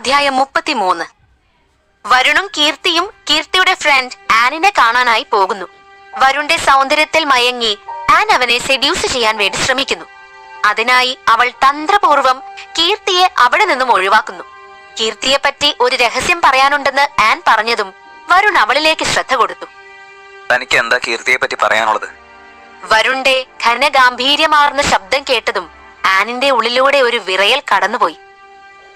അധ്യായം 33. വരുണും കീർത്തിയും കീർത്തിയുടെ ഫ്രണ്ട് ആനിനെ കാണാനായി പോകുന്നു. വരുണിന്റെ സൗന്ദര്യത്തിൽ മയങ്ങി ആൻ അവനെ സെഡ്യൂസ് ചെയ്യാൻ വേണ്ടി ശ്രമിക്കുന്നു. അതിനായി അവൾ തന്ത്രപൂർവം കീർത്തിയെ അവിടെ നിന്നും ഒഴിവാക്കുന്നു. കീർത്തിയെ പറ്റി ഒരു രഹസ്യം പറയാനുണ്ടെന്ന് ആൻ പറഞ്ഞതും വരുൺ അവളിലേക്ക് ശ്രദ്ധ കൊടുത്തു. തനിക്ക് എന്താ കീർത്തിയെ പറ്റി പറയാനുള്ളത്? വരുണിന്റെ ഘനഗാംഭീര്യമാർന്ന ശബ്ദം കേട്ടതും ആനിന്റെ ഉള്ളിലൂടെ ഒരു വിറയൽ കടന്നുപോയി.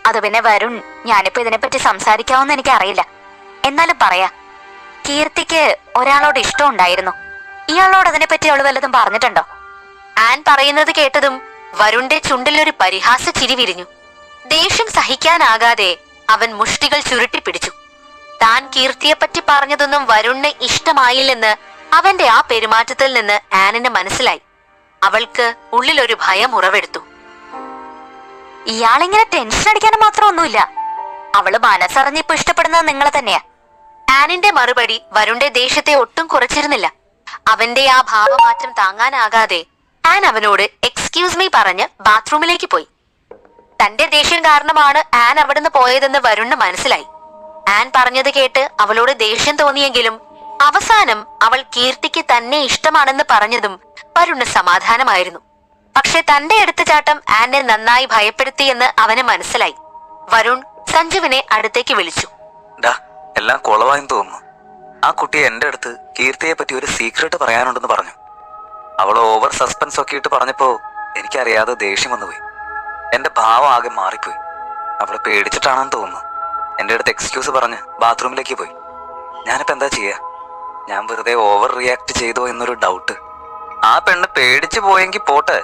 അത് പിന്നെ വരുൺ, ഞാനിപ്പോ ഇതിനെപ്പറ്റി സംസാരിക്കാമെന്ന് എനിക്ക് അറിയില്ല. എന്നാലും പറയാ, കീർത്തിക്ക് ഒരാളോട് ഇഷ്ടമുണ്ടായിരുന്നു. ഇയാളോട് അതിനെപ്പറ്റി അവള് വല്ലതും പറഞ്ഞിട്ടുണ്ടോ? ആൻ പറയുന്നത് കേട്ടതും വരുണിന്റെ ചുണ്ടിലൊരു പരിഹാസ ചിരി വിരിഞ്ഞു. ദേഷ്യം സഹിക്കാനാകാതെ അവൻ മുഷ്ടികൾ ചുരുട്ടിപ്പിടിച്ചു. താൻ കീർത്തിയെപ്പറ്റി പറഞ്ഞതൊന്നും വരുണിന് ഇഷ്ടമായില്ലെന്ന് അവന്റെ ആ പെരുമാറ്റത്തിൽ നിന്ന് ആനിന് മനസ്സിലായി. അവൾക്ക് ഉള്ളിലൊരു ഭയം ഉറവെടുത്തു. ഇയാളിങ്ങനെ ടെൻഷൻ അടിക്കാനും മാത്രമൊന്നുമില്ല. അവള് മനസ്സറിഞ്ഞിപ്പോ ഇഷ്ടപ്പെടുന്നത് നിങ്ങളെ തന്നെയാ. ആനിന്റെ മറുപടി വരുണിന്റെ ദേഷ്യത്തെ ഒട്ടും കുറച്ചിരുന്നില്ല. അവന്റെ ആ ഭാവമാറ്റം താങ്ങാനാകാതെ ആൻ അവനോട് എക്സ്ക്യൂസ് മീ പറഞ്ഞ് ബാത്റൂമിലേക്ക് പോയി. തന്റെ ദേഷ്യം കാരണമാണ് ആൻ അവിടുന്ന് പോയതെന്ന് വരുണിന് മനസ്സിലായി. ആൻ പറഞ്ഞത് കേട്ട് അവളോട് ദേഷ്യം തോന്നിയെങ്കിലും അവസാനം അവൾ കീർത്തിക്ക് തന്നെ ഇഷ്ടമാണെന്ന് പറഞ്ഞതും വരുണിന് സമാധാനമായിരുന്നു. പക്ഷെ തന്റെ എടുത്തുചാട്ടം ആനെ നന്നായി ഭയപ്പെടുത്തിയെന്ന് അവന് മനസ്സിലായി. വരുൺ സഞ്ജുവിനെ അടുത്തേക്ക് വിളിച്ചു. എല്ലാം കുളവായെന്ന് തോന്നുന്നു. ആ കുട്ടിയെ എന്റെ അടുത്ത് കീർത്തിയെ പറ്റി ഒരു സീക്രട്ട് പറയാനുണ്ടെന്ന് പറഞ്ഞു. അവള് ഓവർ സസ്പെൻസ് ഒക്കെ ഇട്ട് പറഞ്ഞപ്പോ എനിക്കറിയാതെ ദേഷ്യം വന്നുപോയി. എന്റെ ഭാവം ആകെ മാറിപ്പോയി. അവള് പേടിച്ചിട്ടാണെന്ന് തോന്നുന്നു. എന്റെ അടുത്ത് എക്സ്ക്യൂസ് പറഞ്ഞ് ബാത്റൂമിലേക്ക് പോയി. ഞാനിപ്പോ എന്താ ചെയ്യാ? ഞാൻ വെറുതെ ഓവർ റിയാക്ട് ചെയ്തോ എന്നൊരു ഡൗട്ട്. ആ പെണ്ണ് പേടിച്ചു പോയെങ്കിൽ പോട്ടെ,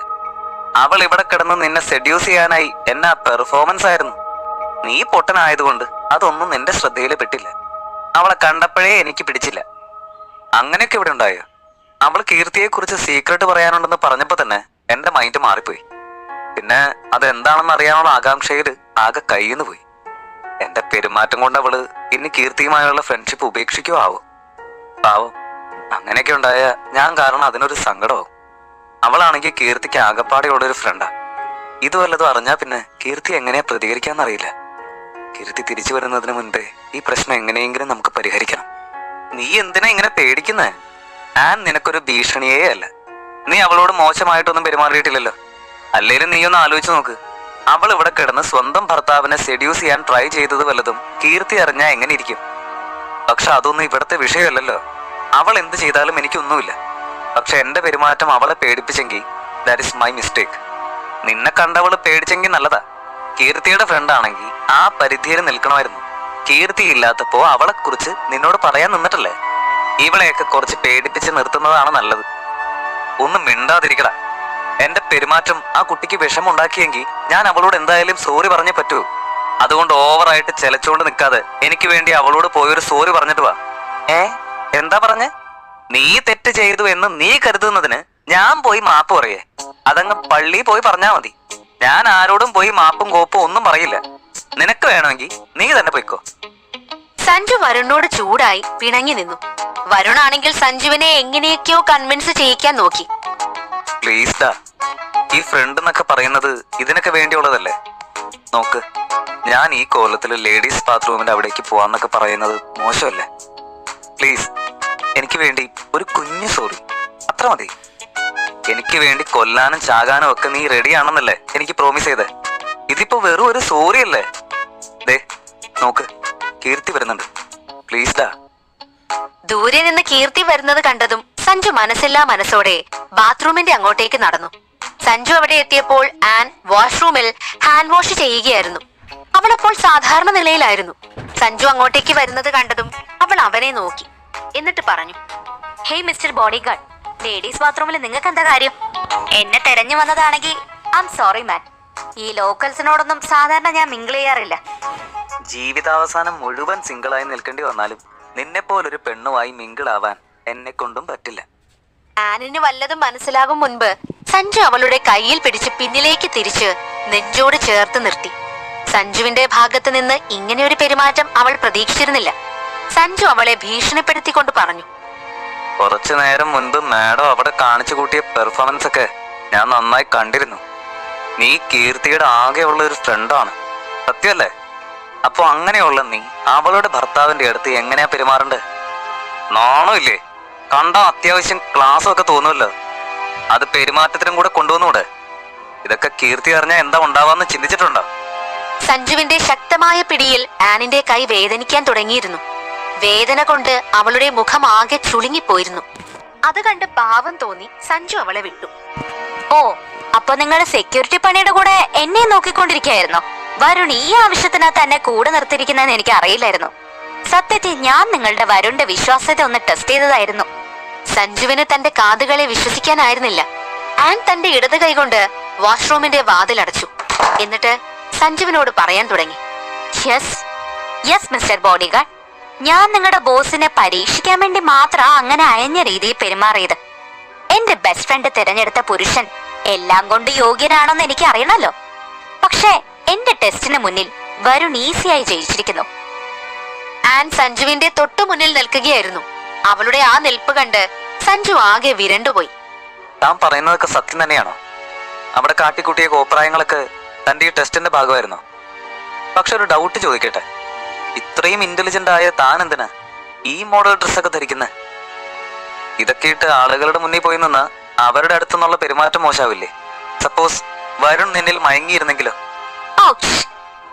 അവൾ ഇവിടെ കിടന്ന് നിന്നെ സെഡ്യൂസ് ചെയ്യാനായി എന്നാ പെർഫോമൻസ് ആയിരുന്നു. നീ പൊട്ടനായതുകൊണ്ട് അതൊന്നും നിന്റെ ശ്രദ്ധയിൽ പെട്ടില്ല. അവളെ കണ്ടപ്പോഴേ എനിക്ക് പിടിച്ചില്ല. അങ്ങനെയൊക്കെ ഇവിടെ ഉണ്ടായോ? അവൾ കീർത്തിയെ കുറിച്ച് സീക്രട്ട് പറയാനുണ്ടെന്ന് പറഞ്ഞപ്പോ തന്നെ എന്റെ മൈൻഡ് മാറിപ്പോയി. പിന്നെ അതെന്താണെന്ന് അറിയാനുള്ള ആകാംക്ഷയിൽ ആകെ കയ്യിന്ന് പോയി. എന്റെ പെരുമാറ്റം കൊണ്ട് അവള് ഇനി കീർത്തിയുമായുള്ള ഫ്രണ്ട്ഷിപ്പ് ഉപേക്ഷിക്കോ ആവോ? പാവം, അങ്ങനെയൊക്കെ ഉണ്ടായ ഞാൻ കാരണം അതിനൊരു സങ്കടമാവും. അവളാണെങ്കിൽ കീർത്തിക്ക് ആകപ്പാടെയുള്ളൊരു ഫ്രണ്ടാ. ഇത് വല്ലതും അറിഞ്ഞാ പിന്നെ കീർത്തി എങ്ങനെയാ പ്രതികരിക്കാന്നറിയില്ല. കീർത്തി തിരിച്ചു വരുന്നതിന് മുൻപേ ഈ പ്രശ്നം എങ്ങനെയെങ്കിലും നമുക്ക് പരിഹരിക്കണം. നീ എന്തിനാ ഇങ്ങനെ പേടിക്കുന്നേ? ആൻ നിനക്കൊരു ഭീഷണിയേ അല്ല. നീ അവളോട് മോശമായിട്ടൊന്നും പെരുമാറിയിട്ടില്ലല്ലോ. അല്ലേലും നീ ഒന്ന് ആലോചിച്ച് നോക്ക്. അവൾ ഇവിടെ കിടന്ന് സ്വന്തം ഭർത്താവിനെ സെഡ്യൂസ് ചെയ്യാൻ ട്രൈ ചെയ്തത് വല്ലതും കീർത്തി അറിഞ്ഞാ എങ്ങനെ ഇരിക്കും? പക്ഷെ അതൊന്നും ഇവിടുത്തെ വിഷയമല്ലല്ലോ. അവൾ എന്ത് ചെയ്താലും എനിക്കൊന്നുമില്ല. പക്ഷെ എന്റെ പെരുമാറ്റം അവളെ പേടിപ്പിച്ചെങ്കിൽ ദാറ്റ് ഇസ് മൈ മിസ്റ്റേക്ക്. നിന്നെ കണ്ടവള് പേടിച്ചെങ്കിൽ നല്ലതാ. കീർത്തിയുടെ ഫ്രണ്ടാണെങ്കിൽ ആ പരിധിയിൽ നിൽക്കണമായിരുന്നു. കീർത്തി ഇല്ലാത്തപ്പോ അവളെ കുറിച്ച് നിന്നോട് പറയാൻ നിന്നിട്ടല്ലേ? ഇവളെയൊക്കെ കുറച്ച് പേടിപ്പിച്ച് നിർത്തുന്നതാണ് നല്ലത്. ഒന്നും മിണ്ടാതിരിക്കടാ. എന്റെ പെരുമാറ്റം ആ കുട്ടിക്ക് വിഷമുണ്ടാക്കിയെങ്കിൽ ഞാൻ അവളോട് എന്തായാലും സോറി പറഞ്ഞേ പറ്റൂ. അതുകൊണ്ട് ഓവറായിട്ട് ചെലച്ചോണ്ട് നിൽക്കാതെ എനിക്ക് വേണ്ടി അവളോട് പോയൊരു സോറി പറഞ്ഞിട്ട് വാ. എന്താ പറഞ്ഞേ? നീ തെറ്റ് ചെയ്തു എന്ന് നീ കരുതുന്നതിന് ഞാൻ പോയി മാപ്പ് പറയേ? അതങ്ങ് പള്ളി പോയി പറഞ്ഞാ മതി. ഞാൻ ആരോടും പോയി മാപ്പും കോപ്പും ഒന്നും പറയില്ല. നിനക്ക് വേണമെങ്കിൽ നീ തന്നെ പോയിക്കോ. സഞ്ജു വരുണിനോട് ചൂടായി പിണങ്ങി നിന്നു. വരുണാണെങ്കിൽ സഞ്ജുവിനെ എങ്ങനെയൊക്കെയോ കൺവിൻസ് ചെയ്യിക്കാൻ നോക്കി. പ്ലീസ് ഡാ, ഈ ഫ്രണ്ട് എന്നൊക്കെ പറയുന്നത് ഇതിനൊക്കെ വേണ്ടിയുള്ളതല്ലേ? നോക്ക്, ഞാൻ ഈ കോലത്തില് ലേഡീസ് ബാത്റൂമിന്റെ അവിടേക്ക് പോവാന്നൊക്കെ പറയുന്നത് മോശമല്ലേ? പ്ലീസ്, എനിക്ക് വേണ്ടി ഒരു കുഞ്ഞു സോറി, അത്ര മതി. എനിക്ക് വേണ്ടി കൊല്ലാനും ചാകാനും ഒക്കെ നീ റെഡിയാണെന്നല്ലേ എനിക്ക് പ്രോമിസ് ചെയ്തേ? ഇതിപ്പോ വെറും ഒരു സോറി അല്ലേ? ദേ നോക്ക്, കീർത്തി വരുന്നുണ്ട്. പ്ലീസ് ഡാ. ദൂരെ നിന്ന് കീർത്തി വരുന്നത് കണ്ടതും സഞ്ജു മനസ്സില്ലാ മനസ്സോടെ ബാത്റൂമിന്റെ അങ്ങോട്ടേക്ക് നടന്നു. സഞ്ജു അവിടെ എത്തിയപ്പോൾ ആൻ വാഷ്റൂമിൽ ഹാൻഡ് വാഷ് ചെയ്യുകയായിരുന്നു. അവളപ്പോൾ സാധാരണ നിലയിലായിരുന്നു. സഞ്ജു അങ്ങോട്ടേക്ക് വരുന്നത് കണ്ടതും അവൾ അവനെ നോക്കി. എന്നിട്ട് പറഞ്ഞു, ഹേയ് മിസ്റ്റർ ബോഡിഗാർഡ്, ലേഡീസ് ബാത്റൂമിൽ നിങ്ങൾക്ക് എന്താ കാര്യം? എന്നെ തെരഞ്ഞു വന്നതാണെങ്കിൽ ഐ ആം സോറി മാൻ. ഈ ലോക്കൽസിനോടൊന്നും സാധാരണ ഞാൻ മിങ്കിൾ ചെയ്യാറില്ല. ജീവിതാവസാനം മുഴുവൻ സിംഗിളായി നിൽക്കേണ്ടി വന്നാലും നിന്നെ പോലൊരു പെണ്ണുമായി മിങ്കിളാവാൻ എന്നെ കൊണ്ടും പറ്റില്ല. ആനിന് വല്ലതും മനസ്സിലാകും മുൻപ് സഞ്ജു അവളുടെ കയ്യിൽ പിടിച്ച് പിന്നിലേക്ക് തിരിച്ച് നെഞ്ചോട് ചേർത്ത് നിർത്തി. സഞ്ജുവിന്റെ ഭാഗത്ത് നിന്ന് ഇങ്ങനെ ഒരു പെരുമാറ്റം അവൾ പ്രതീക്ഷിച്ചിരുന്നില്ല. സഞ്ജു അവളെ ഭീഷണിപ്പെടുത്തിക്കൊണ്ട് പറഞ്ഞു, കുറച്ചു നേരം മുൻപ് മാഡം അവിടെ കാണിച്ചു കൂട്ടിയ പെർഫോമൻസ് ഒക്കെ ഞാൻ നന്നായി കണ്ടിരുന്നു. നീ കീർത്തിയുടെ ആകെയുള്ള ഒരു ഫ്രണ്ടാണ്, സത്യമല്ലേ? അപ്പൊ അങ്ങനെയുള്ള നീ അവളുടെ ഭർത്താവിന്റെ അടുത്ത് എങ്ങനെയാ പെരുമാറണ്ടേ? നാണോ ഇല്ലേ? കണ്ട അത്യാവശ്യം ക്ലാസ് ഒക്കെ തോന്നുമല്ലോ. അത് പെരുമാറ്റത്തിനും കൂടെ കൊണ്ടുവന്നൂടെ? ഇതൊക്കെ കീർത്തി അറിഞ്ഞാൽ എന്താ ഉണ്ടാവാന്ന് ചിന്തിച്ചിട്ടുണ്ടോ? സഞ്ജുവിന്റെ ശക്തമായ പിടിയിൽ ആനിന്റെ കൈ വേദനിക്കാൻ തുടങ്ങിയിരുന്നു. വേദന കൊണ്ട് അവളുടെ മുഖം ആകെ ചുളുങ്ങിപ്പോയിരുന്നു. അത് കണ്ട് പാവം തോന്നി സഞ്ജു അവളെ വിട്ടു. ഓ, അപ്പൊ നിങ്ങൾ സെക്യൂരിറ്റി പണിയുടെ കൂടെ എന്നെ നോക്കിക്കൊണ്ടിരിക്കുകയായിരുന്നോ? വരുൺ ഈ ആവശ്യത്തിനാ തന്നെ കൂടെ നിർത്തിയിരിക്കുന്നതെന്ന് എനിക്ക് അറിയില്ലായിരുന്നു. സത്യത്തിൽ ഞാൻ നിങ്ങളുടെ വരുണിന്റെ വിശ്വാസ്യത ഒന്ന് ടെസ്റ്റ് ചെയ്തതായിരുന്നു. സഞ്ജുവിന് തന്റെ കാതുകളെ വിശ്വസിക്കാനായിരുന്നില്ല. ആൻ തന്റെ ഇടത് കൈകൊണ്ട് വാഷ്റൂമിന്റെ വാതിലടച്ചു. എന്നിട്ട് സഞ്ജുവിനോട് പറയാൻ തുടങ്ങി. യെസ് യെസ് മിസ്റ്റർ ബോഡിഗാർഡ്, ഞാൻ നിങ്ങളുടെ ബോസിനെ പരീക്ഷിക്കാൻ വേണ്ടി മാത്രം അങ്ങനെ അയഞ്ഞ രീതിയിൽ പെരുമാറിയത്. എന്റെ ബെസ്റ്റ് ഫ്രണ്ട് തിരഞ്ഞെടുത്ത പുരുഷൻ എല്ലാം കൊണ്ട് യോഗ്യനാണെന്ന് എനിക്ക് അറിയണല്ലോ. പക്ഷേ എന്റെ ടെസ്റ്റിന് മുന്നിൽ വരുൺ ഈസിയായി ജയിച്ചിരിക്കുന്നു. ആൻ സഞ്ജുവിന്റെ തൊട്ടു മുന്നിൽ നിൽക്കുകയായിരുന്നു. അവളുടെ ആ നിൽപ്പ് കണ്ട് സഞ്ജു ആകെ വിരണ്ടുപോയി. താൻ പറയുന്നതൊക്കെ സത്യം തന്നെയാണോ? അവിടെ കാട്ടിക്കൂട്ടിയ കോപ്രായങ്ങളൊക്കെ തന്റെ ഈ ടെസ്റ്റിന്റെ ഭാഗമായിരുന്നോ? പക്ഷെ ഒരു ഡൗട്ട് ചോദിക്കട്ടെ, ഇത്രയും ഇന്റലിജന്റ് ആയ താൻ എന്തിനാ ഈ മോഡൽ ഡ്രസ്സൊക്കെ ധരിക്കുന്നത്? ഇതൊക്കെ ഇട്ട് ആളുകളുടെ മുന്നിൽ പോയി നിന്ന് അവരുടെ അടുത്തുനിന്നുള്ള പെരുമാറ്റം മോശാവില്ലേ? സപ്പോസ് വരുൺ നിന്നിൽ മയങ്ങിയിരുന്നെങ്കിലോ?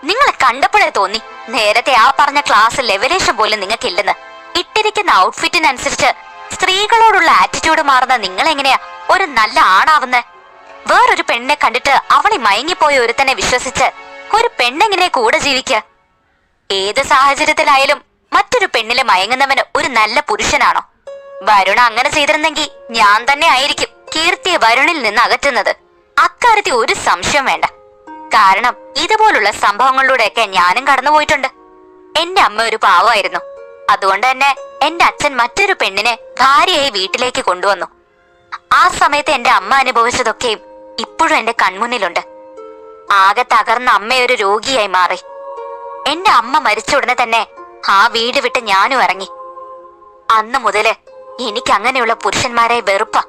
നിങ്ങളെ കണ്ടപ്പോഴേ തോന്നി നേരത്തെ ആ പറഞ്ഞ ക്ലാസ് ലെവലേഷൻ പോലും നിങ്ങൾക്കില്ലെന്ന്. ഇട്ടിരിക്കുന്ന ഔട്ട്ഫിറ്റിനനുസരിച്ച് സ്ത്രീകളോടുള്ള ആറ്റിറ്റ്യൂഡ് മാറുന്ന നിങ്ങൾ എങ്ങനെയാ ഒരു നല്ല ആണാവുന്നത്? വേറൊരു പെണ്ണിനെ കണ്ടിട്ട് അവളെ മയങ്ങിപ്പോയ ഒരുത്തനെ വിശ്വസിച്ച് ഒരു പെണ്ണെങ്ങനെ കൂടെ ജീവിക്കുക? ഏത് സാഹചര്യത്തിലായാലും മറ്റൊരു പെണ്ണില് മയങ്ങുന്നവന് ഒരു നല്ല പുരുഷനാണോ? വരുൺ അങ്ങനെ ചെയ്തിരുന്നെങ്കിൽ ഞാൻ തന്നെ ആയിരിക്കും കീർത്തിയെ വരുണിൽ നിന്ന് അകറ്റുന്നത്. അക്കാര്യത്തിൽ ഒരു സംശയം വേണ്ട. കാരണം ഇതുപോലുള്ള സംഭവങ്ങളിലൂടെയൊക്കെ ഞാനും കടന്നുപോയിട്ടുണ്ട്. എന്റെ അമ്മ ഒരു പാവമായിരുന്നു. അതുകൊണ്ട് തന്നെ എന്റെ അച്ഛൻ മറ്റൊരു പെണ്ണിനെ ഭാര്യയായി വീട്ടിലേക്ക് കൊണ്ടുവന്നു. ആ സമയത്ത് എന്റെ അമ്മ അനുഭവിച്ചതൊക്കെയും ഇപ്പോഴും എന്റെ കൺമുന്നിലുണ്ട്. ആകെ തകർന്ന അമ്മയൊരു രോഗിയായി മാറി. എന്റെ അമ്മ മരിച്ച ഉടനെ തന്നെ ആ വീട് വിട്ട് ഞാനും ഇറങ്ങി. അന്ന് മുതല് എനിക്ക് അങ്ങനെയുള്ള പുരുഷന്മാരെ വെറുപ്പാ.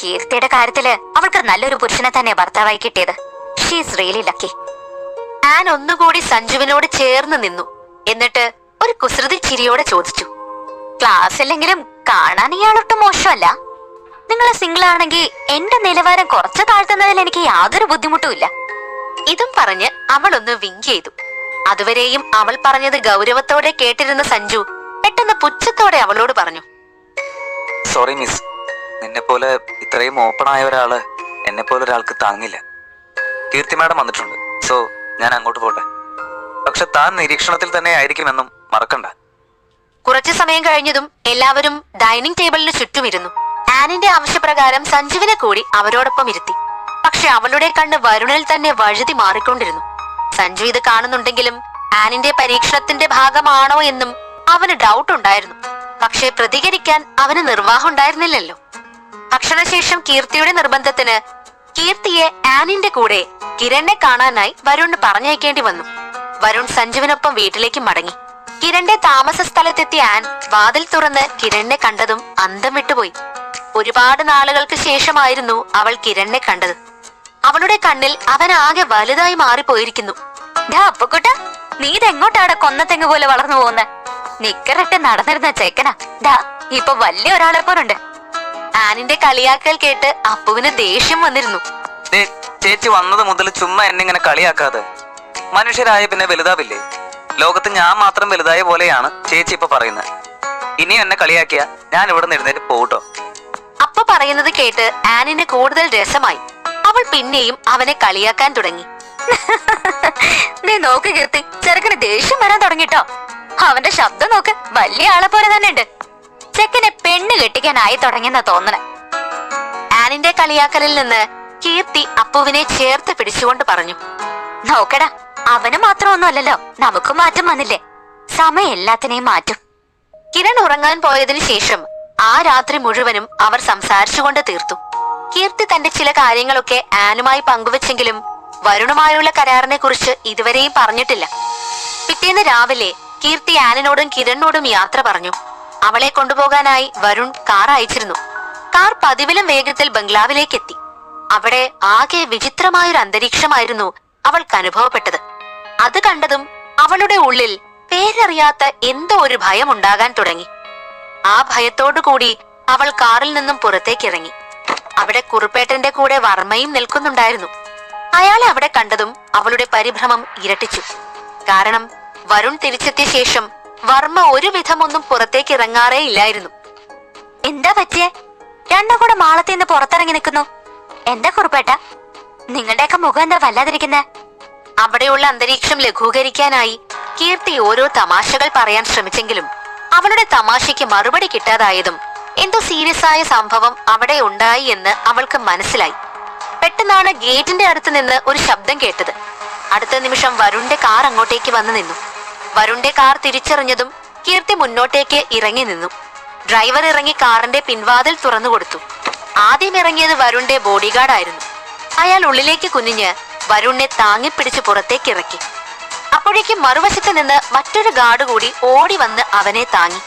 കീർത്തിയുടെ കാര്യത്തില് അവൾക്ക് നല്ലൊരു പുരുഷനെ തന്നെ ഭർത്താവായി കിട്ടിയത്. She's really lucky. ആൻ ഒന്നുകൂടി സഞ്ജുവിനോട് ചേർന്ന് നിന്നു. എന്നിട്ട് ഒരു കുസൃതി ചിരിയോടെ ചോദിച്ചു, ക്ലാസ്സിലെങ്കിലും കാണാൻ ഇയാളൊട്ടും മോശമല്ല. നിങ്ങൾ സിംഗിൾ ആണെങ്കിൽ എന്റെ നിലവാരം കുറച്ച് താഴ്ത്തുന്നതിൽ എനിക്ക് യാതൊരു ബുദ്ധിമുട്ടുമില്ല. ഇതും പറഞ്ഞ് അവൾ ഒന്ന് വിങ്ക് ചെയ്തു. അതുവരെയും അവൾ പറഞ്ഞത് ഗൗരവത്തോടെ കേട്ടിരുന്ന സഞ്ജു പെട്ടെന്ന് പുച്ഛത്തോടെ അവളോട് പറഞ്ഞു, സോറി മിസ്, നിന്നെ പോലെ ഇത്രയും ഓപ്പൺ ആയ ഒരാള് എന്നെ പോലെ ഒരാൾക്ക് താങ്ങില്ല. കീർത്തി മാഡം വന്നിട്ടുണ്ട്, സോ ഞാൻ അങ്ങോട്ട് പോട്ടെ. പക്ഷെ താൻ നിരീക്ഷണത്തിൽ തന്നെ ആയിരിക്കുമെന്നും മറക്കണ്ട. കുറച്ചു സമയം കഴിഞ്ഞതും എല്ലാവരും ഡൈനിങ് ടേബിളിന് ചുറ്റുമിരുന്നു. ആനിന്റെ ആവശ്യപ്രകാരം സഞ്ജുവിനെ കൂടി അവരോടൊപ്പം ഇരുത്തി. പക്ഷെ അവളുടെ കണ്ണ് വരുണിൽ തന്നെ വഴുതി മാറിക്കൊണ്ടിരുന്നു. സഞ്ജു ഇത് കാണുന്നുണ്ടെങ്കിലും ആനിന്റെ പരീക്ഷണത്തിന്റെ ഭാഗമാണോ എന്നും അവന് ഡൗട്ട് ഉണ്ടായിരുന്നു. പക്ഷെ പ്രതികരിക്കാൻ അവന് നിർവാഹം ഉണ്ടായിരുന്നില്ലല്ലോ. ഭക്ഷണശേഷം കീർത്തിയുടെ നിർബന്ധത്തിന് കീർത്തിയെ ആനിന്റെ കൂടെ കിരണിനെ കാണാനായി വരുണ് പറഞ്ഞയക്കേണ്ടി വന്നു. വരുൺ സഞ്ജുവിനൊപ്പം വീട്ടിലേക്ക് മടങ്ങി. കിരണിന്റെ താമസ സ്ഥലത്തെത്തിയ ആൻ വാതിൽ തുറന്ന് കിരണിനെ കണ്ടതും അന്തം വിട്ടുപോയി. ഒരുപാട് നാളുകൾക്ക് ശേഷമായിരുന്നു അവൾ കിരണിനെ കണ്ടത്. അവളുടെ കണ്ണിൽ അവൻ ആകെ വലുതായി മാറിപ്പോയിരിക്കുന്നു. അപ്പുക്കുട്ട, നീ ഇതെങ്ങോട്ടാണ് കൊന്നത്തെങ്ങ് പോലെ വളർന്നു പോകുന്നത്? നിക്കറിട്ട് നടന്നിരുന്ന ചേക്കനാ ഡാ ഇപ്പൊ വലിയ ഒരാളെ പോലുണ്ട്. ആനിന്റെ കളിയാക്കൽ കേട്ട് അപ്പുവിന് ദേഷ്യം വന്നിരുന്നു. ചേച്ചി വന്നത് മുതൽ ചുമ്മാ എന്നെ ഇങ്ങനെ കളിയാക്കാതെ. മനുഷ്യരായ പിന്നെ വലുതാവില്ലേ? ലോകത്ത് ഞാൻ മാത്രം വലുതായ പോലെയാണ് ചേച്ചി ഇപ്പൊ പറയുന്നത്. ഇനിയും എന്നെ കളിയാക്കിയ ഞാൻ ഇവിടെ നിന്ന് എഴുന്നേറ്റ് പോട്ടോ. അപ്പ പറയുന്നത് കേട്ട് ആനിന് കൂടുതൽ രസമായി. അവൾ പിന്നെയും അവനെ കളിയാക്കാൻ തുടങ്ങി. നീ നോക്ക് കീർത്തി, ചെറുക്കന് ദേഷ്യം വരാൻ തുടങ്ങിട്ടോ. അവന്റെ ശബ്ദം നോക്ക്, വലിയ ആളെ പോലെ തന്നെ ഉണ്ട്. ചെക്കനെ പെണ്ണ് കെട്ടിക്കാനായി തുടങ്ങിയെന്നാ തോന്നണേ. ആനിന്റെ കളിയാക്കലിൽ നിന്ന് കീർത്തി അപ്പുവിനെ ചേർത്ത് പിടിച്ചുകൊണ്ട് പറഞ്ഞു, നോക്കടാ, അവന് മാത്രമൊന്നുമല്ലല്ലോ, നമുക്ക് മാറ്റം വന്നില്ലേ? സമയം എല്ലാത്തിനെയും മാറ്റും. കിരൺ ഉറങ്ങാൻ പോയതിനു ശേഷം ആ രാത്രി മുഴുവനും അവർ സംസാരിച്ചുകൊണ്ട് തീർത്തു. കീർത്തി തന്റെ ചില കാര്യങ്ങളൊക്കെ ആനുമായി പങ്കുവെച്ചെങ്കിലും വരുണുമായുള്ള കരാറിനെ കുറിച്ച് ഇതുവരെയും പറഞ്ഞിട്ടില്ല. പിറ്റേന്ന് രാവിലെ കീർത്തി ആനിനോടും കിരണിനോടും യാത്ര പറഞ്ഞു. അവളെ കൊണ്ടുപോകാനായി വരുൺ കാർ അയച്ചിരുന്നു. കാർ പതിവിലും വേഗത്തിൽ ബംഗ്ലാവിലേക്ക് എത്തി. അവിടെ ആകെ വിചിത്രമായൊരു അന്തരീക്ഷമായിരുന്നു അവൾക്ക് അനുഭവപ്പെട്ടത്. അത് കണ്ടതും അവളുടെ ഉള്ളിൽ പേരറിയാത്ത എന്തോ ഒരു ഭയം ഉണ്ടാകാൻ തുടങ്ങി. ആ ഭയത്തോടുകൂടി അവൾ കാറിൽ നിന്നും പുറത്തേക്കിറങ്ങി. അവിടെ കുറുപ്പേട്ടന്റെ കൂടെ വർമ്മയും നിൽക്കുന്നുണ്ടായിരുന്നു. അയാളെ അവിടെ കണ്ടതും അവളുടെ പരിഭ്രമം ഇരട്ടിച്ചു. കാരണം വരുൺ തിരിച്ചെത്തിയ ശേഷം വർമ്മ ഒരുവിധമൊന്നും പുറത്തേക്ക് ഇറങ്ങാറേ ഇല്ലായിരുന്നു. എന്താ പറ്റിയേ? രണ്ടും കൂടെ മാളത്തിൽ നിന്ന് പുറത്തിറങ്ങി നിൽക്കുന്നു. എന്താ കുറുപ്പേട്ട, നിങ്ങളുടെയൊക്കെ മുഖം എന്താ വല്ലാതിരിക്കുന്നെ? അവിടെയുള്ള അന്തരീക്ഷം ലഘൂകരിക്കാനായി കീർത്തി ഓരോ തമാശകൾ പറയാൻ ശ്രമിച്ചെങ്കിലും അവളുടെ തമാശയ്ക്ക് മറുപടി കിട്ടാതായതും എന്തോ സീരിയസ് ആയ സംഭവം അവിടെ ഉണ്ടായി എന്ന് അവൾക്ക് മനസ്സിലായി. പെട്ടെന്നാണ് ഗേറ്റിന്റെ അടുത്ത് നിന്ന് ഒരു ശബ്ദം കേട്ടത്. അടുത്ത നിമിഷം വരുണിന്റെ കാർ അങ്ങോട്ടേക്ക് വന്നു നിന്നു. വരുണിന്റെ കാർ തിരിച്ചറിഞ്ഞതും കീർത്തി മുന്നോട്ടേക്ക് ഇറങ്ങി നിന്നു. ഡ്രൈവർ ഇറങ്ങി കാറിന്റെ പിൻവാതിൽ തുറന്നു കൊടുത്തു. ആദ്യം ഇറങ്ങിയത് വരുണിന്റെ ബോഡിഗാർഡ് ആയിരുന്നു. അയാൾ ഉള്ളിലേക്ക് കുനിഞ്ഞ് വരുണിനെ താങ്ങിപ്പിടിച്ച് പുറത്തേക്ക് ഇറക്കി. അപ്പോഴേക്കും മറുവശത്ത് നിന്ന് മറ്റൊരു ഗാർഡ് കൂടി ഓടി വന്ന് അവനെ താങ്ങി.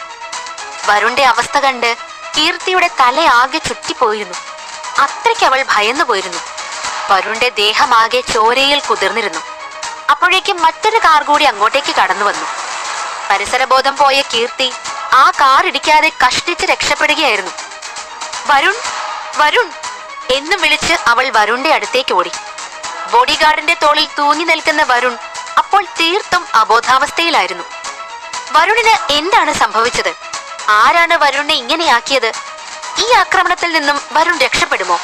വരുണിന്റെ അവസ്ഥ കണ്ട് കീർത്തിയുടെ തലയാകെ ചുറ്റിപ്പോയിരുന്നു. അത്രയ്ക്ക് അവൾ ഭയന്നു പോയിരുന്നു. വരുണിന്റെ ദേഹമാകെ ചോരയിൽ കുതിർന്നിരുന്നു. അപ്പോഴേക്കും മറ്റൊരു കാർ കൂടി അങ്ങോട്ടേക്ക് കടന്നു വന്നു. പരിസരബോധം പോയ കീർത്തി ആ കാർ ഇടിക്കാതെ കഷ്ടിച്ച് രക്ഷപ്പെടുകയായിരുന്നു. വരുൺ, വരുൺ എന്നും വിളിച്ച് അവൾ വരുണിന്റെ അടുത്തേക്ക് ഓടി. ബോഡിഗാർഡിന്റെ തോളിൽ തൂങ്ങി നിൽക്കുന്ന വരുൺ അപ്പോൾ തീർത്തും അബോധാവസ്ഥയിലായിരുന്നു. വരുണിന് എന്താണ് സംഭവിച്ചത്? ആരാണ് വരുണിനെ ഇങ്ങനെയാക്കിയത്? ഈ ആക്രമണത്തിൽ നിന്നും വരുൺ രക്ഷപ്പെടുമോ?